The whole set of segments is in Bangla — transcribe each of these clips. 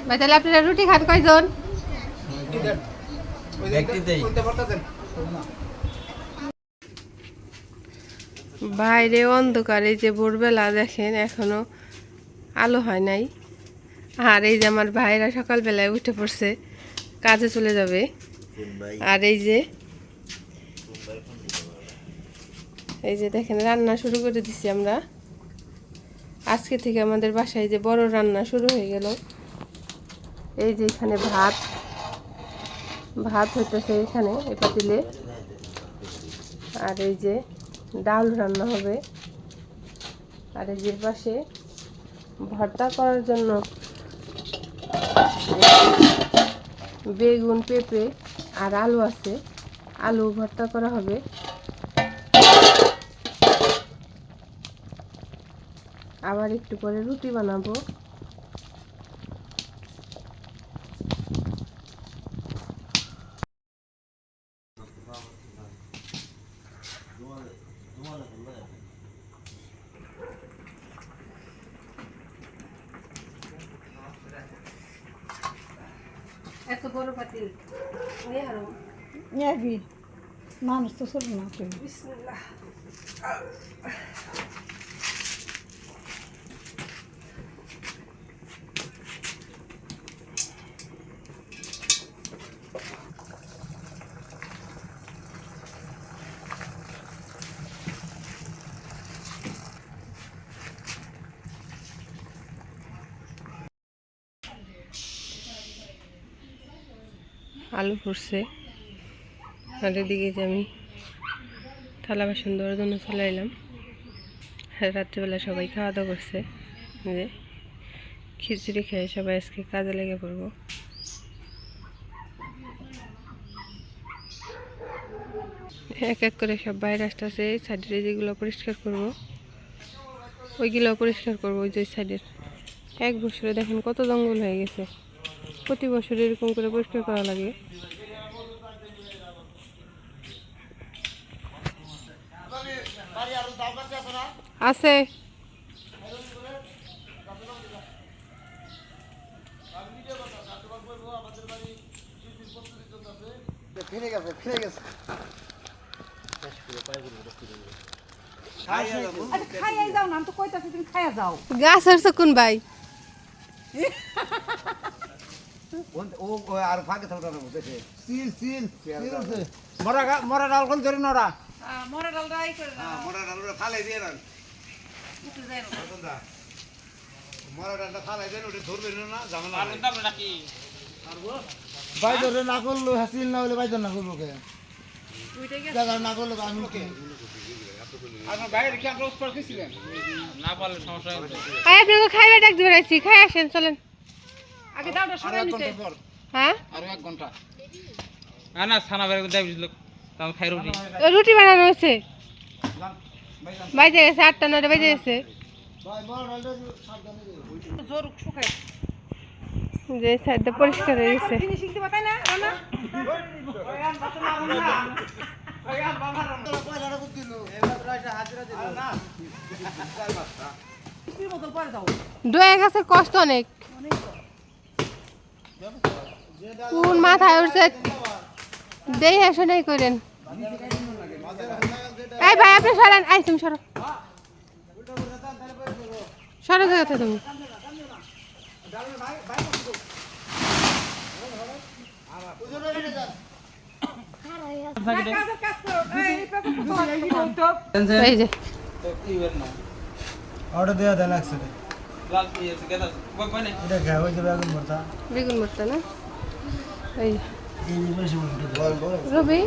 ভাই তাহলে আপনারা রুটি খান কয়জন? বাইরে অন্ধকারে যে ভোরবেলা দেখেন এখনো আলো হয় নাই। আর এই যে আমার ভাইরা সকালবেলায় উঠে পড়ছে, কাজে চলে যাবে। আর এই যে দেখেন রান্না শুরু করে দিছি আমরা। আজকে থেকে আমাদের বাসায় যে বড় রান্না শুরু হয়ে গেল। এই যে এখানে ভাত হইতেছে এখানে এই পাতিলে। আর এই যে ডাল রান্না হবে। আর এই যে পাশে ভর্তা করার জন্য বেগুন, পেঁপে আর আলু আছে, আলু ভর্তা করা হবে। আবার একটু পরে রুটি বানাবো। এত বড় পাতিল নেবি মানুষ তো ছোট না। বিসমিল্লাহ। আলু ফুটছে। আর এদিকে যে আমি থালা বাসন দেওয়ার জন্য চলে এলাম। রাত্রিবেলা সবাই খাওয়া দাওয়া করছে, যে খিচুড়ি খেয়ে সবাই আজকে কাজে লেগে পড়বো। এক এক করে সব বাইরে আসতেছে। সাইডের যেগুলো পরিষ্কার করবো ওইগুলো পরিষ্কার করবো। ওই যে সাইডের এক বছরে দেখেন কত জঙ্গল হয়ে গেছে। প্রতি বছর এরকম করে পরিষ্কার করা লাগে। আছে খাইয়া যাও না, আমি তো কইতাছি তুমি খাইয়া যাও। গাছ আর কোন ভাই আর ফাঁকে থাকতে দেখে সিল মরা ডাল কোন ধরে নরা মরা ডাল রাই করে না, মরা ডাল ফালাই দিয়ে না একটু যাই না। মরা ডালটা ফালাই দেন, ওটা ধরবে না ঝামেলা আর দাম নাকি ভাই ধরে না করলো হাসিল না হলে ভাই ধরে না করবো কে ওইটাই গেছে জায়গা না করলে আমি কে আপনার বাইরে কি আপনি উপর গেছিলেন? না পারলে সমস্যা হচ্ছে। আয় আপনাকে খাইবে ডাক দিবে রাখছি, খাই আসেন চলেন। আগে দাওটা আর সরাই 1 নিতে। ঘন্টা পর, হ্যাঁ আর 1 ঘন্টা। না ছানা বের করে দাবি লোক তাও খাই রুটি। রুটি বানানো হয়েছে, ভাই যান। বাজে গেছে 8টা 9টা বেজে গেছে। ভাই মরা ডালটা সাবধানে দে জোর শুকায় যে সাইডটা পরিষ্কার হয়ে গেছে। ফিনিশিং দিবা তাই না রানা? পয়সাটা কত দিল এবার রাইটা হাজিরা দিল না কি বোতল পরে দাও। দয়া গাছের কষ্ট অনেক। কোন মাথায় উঠছে দেই আসে নাই করেন। এই ভাই আপনি সরেন, আই তুমি সরো সরো যাতে তুমি। কাজের কাজ করো। এই এই যে অর্ডার দেওয়া দেন একসাথে লাল কি আছে কেদা? বাবা নে। এটা খাওয়া হয়ে যাবে এখন ভর্তা বেগুন ভর্তা না। এই এই বেশি বলবো রবি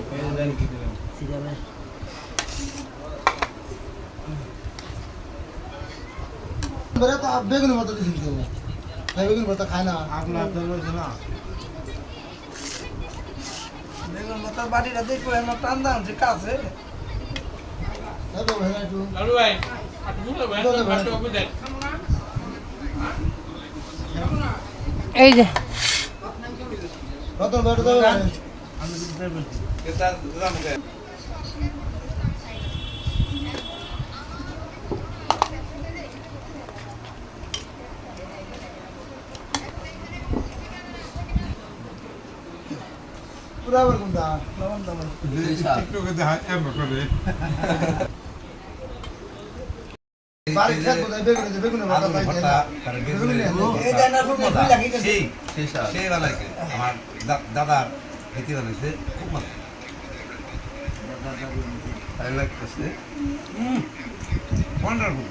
বলে তো বেগুন ভর্তা দিছি তো বেগুন ভর্তা খায় না আপনার তো বলছে না বেগুন ভর্তা বাড়িটা দেখো এমন টান দাম যে কাছে ভাই একটু লালু ভাই আপনি বুঝলে ভাই আপনি কবে দেন? এই যে রতন বেড়ে দাও আমি কেদা দাম দেন? পুরা আবার কোনটা লবণ দাবার টিকটকে দেখা এম করে বাড়ি খেত বোধহয় বেগুনে ভাতা খাই ভর্তা তার বেগুনে সেই বানাইছে আমার দাদার খেতে বানাইছে খুব মজা ভালো লাগতেছে ওয়ান্ডারফুল